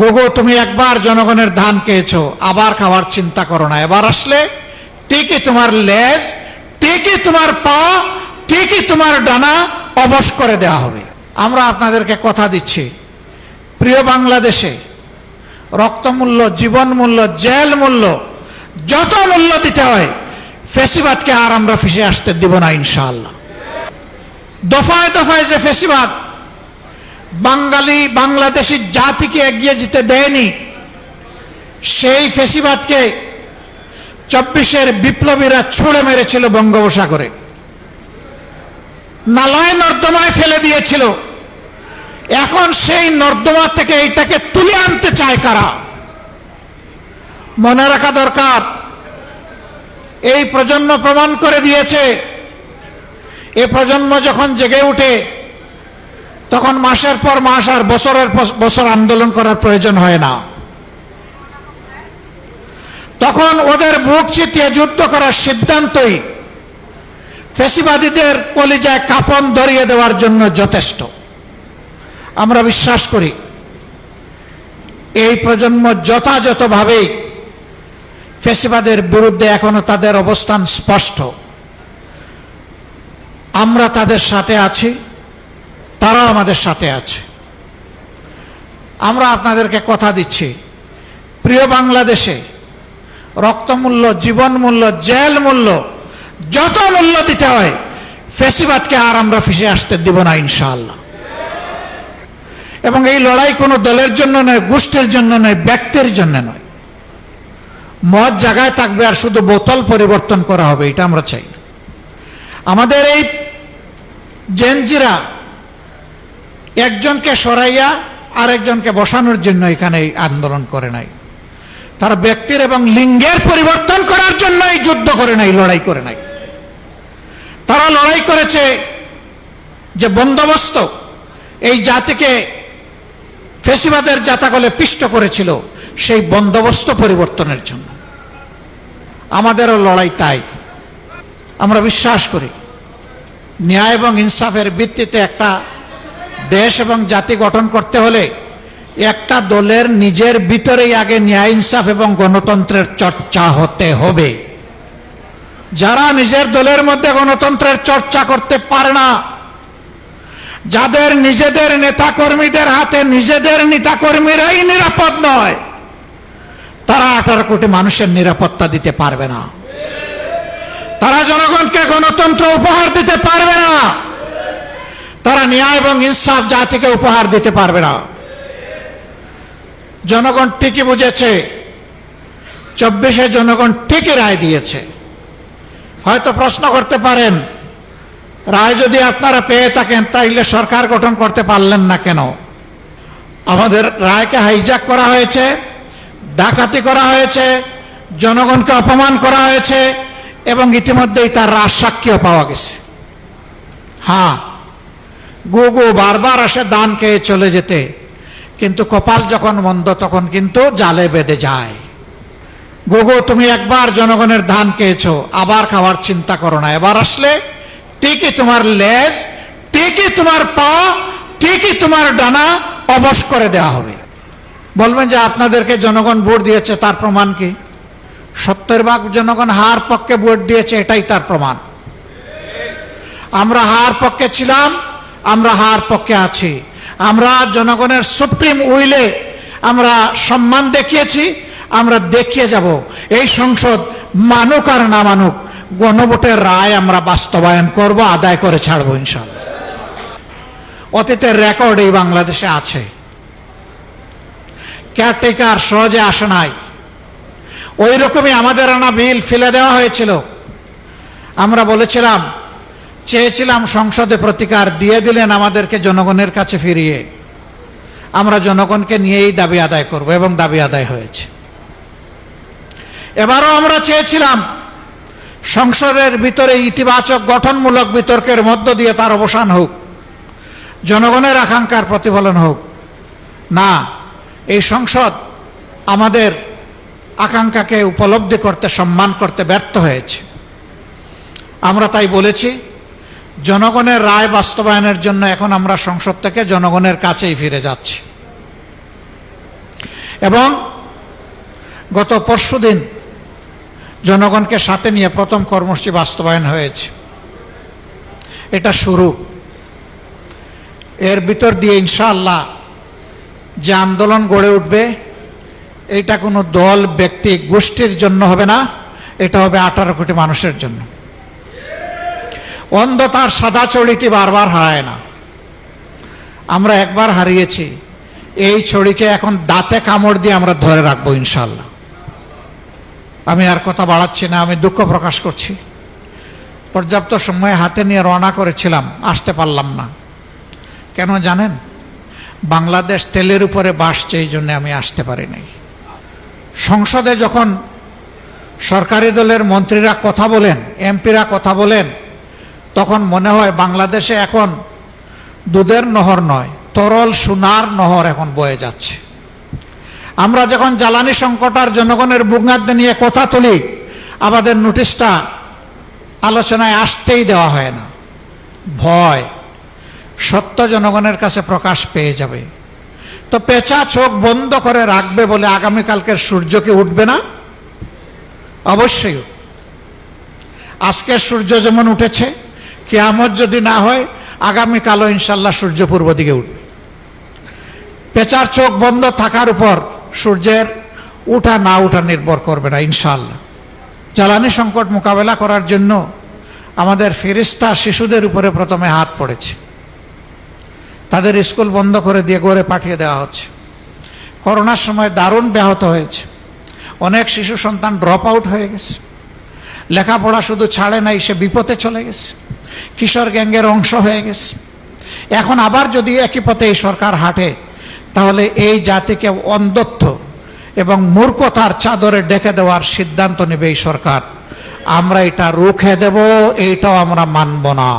গোগো তুমি একবার জনগণের ধান খেয়েছো, আবার খাওয়ার চিন্তা করো না। এবার আসলে ঠিকই তোমার লেজ, ঠিকই তোমার পা, ঠিকই তোমার ডানা অবশ করে দেওয়া হবে। আমরা আপনাদেরকে কথা দিচ্ছি, প্রিয় বাংলাদেশে রক্তমূল্য, জীবন মূল্য, জেল মূল্য, যত মূল্য দিতে হয়, ফেসিবাদকে আর আমরা ফিরে আসতে দিব না ইনশাআল্লাহ। দফায় দফায় যে ফেসিবাদ বাংলাদেশি জাতিকে এগিয়ে যেতে দেয়নি, সেই ফেসিবাদকে 24-এর বিপ্লবীরা ছুঁড়ে মেরেছিল বঙ্গোপসাগরে, নালায় নর্দমায় ফেলে দিয়েছিল। এখন সেই নর্দমা থেকে এটাকে তুলে আনতে চায় কারা? মনে রাখা দরকার, এই প্রজন্ম প্রমাণ করে দিয়েছে, এই প্রজন্ম যখন জেগে উঠে তখন মাসের পর মাস আর বছরের পর বছর আন্দোলন করার প্রয়োজন হয় না। তখন ওদের বুক চিতিয়ে যুদ্ধ করার সিদ্ধান্তই ফ্যাসিবাদীদের কলিজায় কাঁপন ধরিয়ে দেওয়ার জন্য যথেষ্ট। আমরা বিশ্বাস করি এই প্রজন্ম যথাযথভাবে ফ্যাসিবাদের বিরুদ্ধে এখনো তাদের অবস্থান স্পষ্ট। আমরা তাদের সাথে আছি, তারাও আমাদের সাথে আছে। আমরা আপনাদেরকে কথা দিচ্ছি, প্রিয় বাংলাদেশে রক্তমূল্য, জীবন মূল্য, জেল মূল্য, যত মূল্য দিতে হয়, ফ্যাসিবাদকে আর আমরা ফিরে আসতে দিব না ইনশাআল্লাহ। এবং এই লড়াই কোনো দলের জন্য নয়, গোষ্ঠীর জন্য নয়, ব্যক্তির জন্য নয়। মদ জায়গায় থাকবে আর শুধু বোতল পরিবর্তন করা হবে, এটা আমরা চাই না। আমাদের এই জেনজিরা একজনকে সরাইয়া আরেকজনকে বসানোর জন্য এখানে আন্দোলন করে নাই, তারা ব্যক্তির এবং লিঙ্গের পরিবর্তন করার জন্য এই যুদ্ধ করে নাই, লড়াই করে নাই। তারা লড়াই করেছে যে বন্দোবস্ত এই জাতিকে ফ্যাসিবাদের জাতাকলে পিষ্ট করেছিল, সেই বন্দোবস্ত পরিবর্তনের জন্য। আমাদেরও লড়াই তাই। আমরা বিশ্বাস করি ন্যায় এবং ইনসাফের ভিত্তিতে একটা দেশ এবং জাতি গঠন করতে হলে একটা দলের নিজের ভিতরেই আগে ন্যায়, ইনসাফ এবং গণতন্ত্রের চর্চা হতে হবে। যারা নিজের দলের মধ্যে গণতন্ত্রের চর্চা করতে পারে না, যাদের নিজেদের নেতাকর্মীদের হাতে নিজেদের নেতাকর্মীরাই নিরাপদ নয়, তারা 18 কোটি মানুষের নিরাপত্তা দিতে পারবে না। তারা জনগণকে গণতন্ত্র উপহার দিতে পারবে না। তারা ন্যায় এবং ইনসাফ জাতিকে উপহার দিতে পারবে না। জনগণ ঠিকই বুঝেছে, 24-এ জনগণ ঠিকই রায় দিয়েছে। হয়তো প্রশ্ন করতে পারেন, রায় যদি আপনারা পেয়ে থাকেন তাইলে সরকার গঠন করতে পারলেন না কেন? আমাদের রায়কে হাইজ্যাক করা হয়েছে, ডাকাতি করা হয়েছে, জনগণকে অপমান করা হয়েছে এবং ইতিমধ্যেই তার রাজসাক্ষীও পাওয়া গেছে। হ্যাঁ, গুগু বারবার আসে দান খেয়ে চলে যেতে, কিন্তু কপাল যখন মন্দ তখন কিন্তু জালে বেঁধে যায়। গুগু তুমি একবার জনগণের ধান খেয়েছো, আবার খাওয়ার চিন্তা করো না। এবার আসলে ঠিকই তোমার লেজ, ঠিকই তোমার পা, ঠিকই তোমার ডানা অবশ করে দেওয়া হবে। বলবেন যে আপনাদেরকে জনগণ ভোট দিয়েছে, তার প্রমাণ কি? 70% জনগণ হার পক্ষে ভোট দিয়েছে, এটাই তার প্রমাণ। আমরা হার পক্ষে ছিলাম, আমরা হার পক্ষে আছি। আমরা জনগণের সুপ্রিম উইলে আমরা সম্মান দেখিয়েছি, আমরা দেখিয়ে যাব। এই সংসদ মানুক আর না মানুক, গণভোটের রায় আমরা বাস্তবায়ন করব, আদায় করে ছাড়বো ইনশাআল্লাহ। অতীতের রেকর্ড এই বাংলাদেশে আছে। কেয়ারটেকার সহজে আসে নাই, ওই রকমই আমাদের আনা বিল ফেলে দেওয়া হয়েছিল। আমরা বলেছিলাম, চেয়েছিলাম সংসদে প্রতিকার, দিয়ে দিলেন আমাদেরকে জনগণের কাছে ফিরিয়ে। আমরা জনগণকে নিয়েই দাবি আদায় করব এবং দাবি আদায় হয়েছে। এবারও আমরা চেয়েছিলাম সংসদের ভিতরে ইতিবাচক গঠনমূলক বিতর্কের মধ্য দিয়ে তার অবসান হোক, জনগণের আকাঙ্ক্ষার প্রতিফলন হোক। না, এই সংসদ আমাদের আকাঙ্ক্ষাকে উপলব্ধি করতে, সম্মান করতে ব্যর্থ হয়েছে। আমরা তাই বলেছি, জনগণের রায় বাস্তবায়নের জন্য এখন আমরা সংসদ থেকে জনগণের কাছেই ফিরে যাচ্ছি। এবং গত পরশুদিন জনগণকে সাথে নিয়ে প্রথম কর্মসূচি বাস্তবায়ন হয়েছে। এটা শুরু। এর ভিতর দিয়ে ইনশাআল্লাহ যে আন্দোলন গড়ে উঠবে, এটা কোনো দল, ব্যক্তি, গোষ্ঠীর জন্য হবে না, এটা হবে 18 কোটি মানুষের জন্য। অন্ধতার সাদা ছড়িটি বারবার হারায় না। আমরা একবার হারিয়েছি, এই ছড়িকে এখন দাঁতে কামড় দিয়ে আমরা ধরে রাখবো ইনশাআল্লাহ। আমি আর কথা বাড়াচ্ছি না, আমি দুঃখ প্রকাশ করছি। পর্যাপ্ত সময় হাতে নিয়ে রওনা করেছিলাম, আসতে পারলাম না। কেন জানেন? বাংলাদেশ তেলের উপরে বাসছে, এই জন্য আমি আসতে পারি নাই। সংসদে যখন সরকারি দলের মন্ত্রীরা কথা বলেন, এমপিরা কথা বলেন, তখন মনে হয় বাংলাদেশে এখন দুধের নহর নয়, তরল সোনার নহর এখন বয়ে যাচ্ছে। আমরা যখন জ্বালানি সংকট আর জনগণের ভোগান্তি নিয়ে কথা তুলি, আমাদের নোটিশটা আলোচনায় আসতেই দেওয়া হয় না। ভয়, সত্য জনগণের কাছে প্রকাশ পেয়ে যাবে। তো পেঁচা চোখ বন্ধ করে রাখবে বলে আগামীকালকের সূর্য কি উঠবে না? অবশ্যই। আজকের সূর্য যেমন উঠেছে, কিয়ামত যদি না হয় আগামীকালও ইনশাল্লাহ সূর্য পূর্ব দিকে উঠবে। পেঁচার চোখ বন্ধ থাকার উপর সূর্যের উঠা না উঠা নির্ভর করবে না ইনশাআল্লাহ। জ্বালানি সংকট মোকাবেলা করার জন্য আমাদের ফেরেশতা শিশুদের উপরে প্রথমে হাত পড়েছে। তাদের স্কুল বন্ধ করে দিয়ে ঘরে পাঠিয়ে দেওয়া হচ্ছে। করোনার সময় দারুণ ব্যাহত হয়েছে। অনেক শিশু সন্তান ড্রপ আউট হয়ে গেছে। লেখাপড়া শুধু ছাড়ে নাই, সে বিপথে চলে গেছে, কিশোর গ্যাংয়ের অংশ হয়ে গেছে। এখন আবার যদি একই পথে এই সরকার হাঁটে, তাহলে এই জাতিকে অন্ধত্ব এবং মূর্খতার চাদরে ডেকে দেওয়ার সিদ্ধান্ত নেবে এই সরকার। আমরা এটা রুখে দেব, এইটাও আমরা মানব না।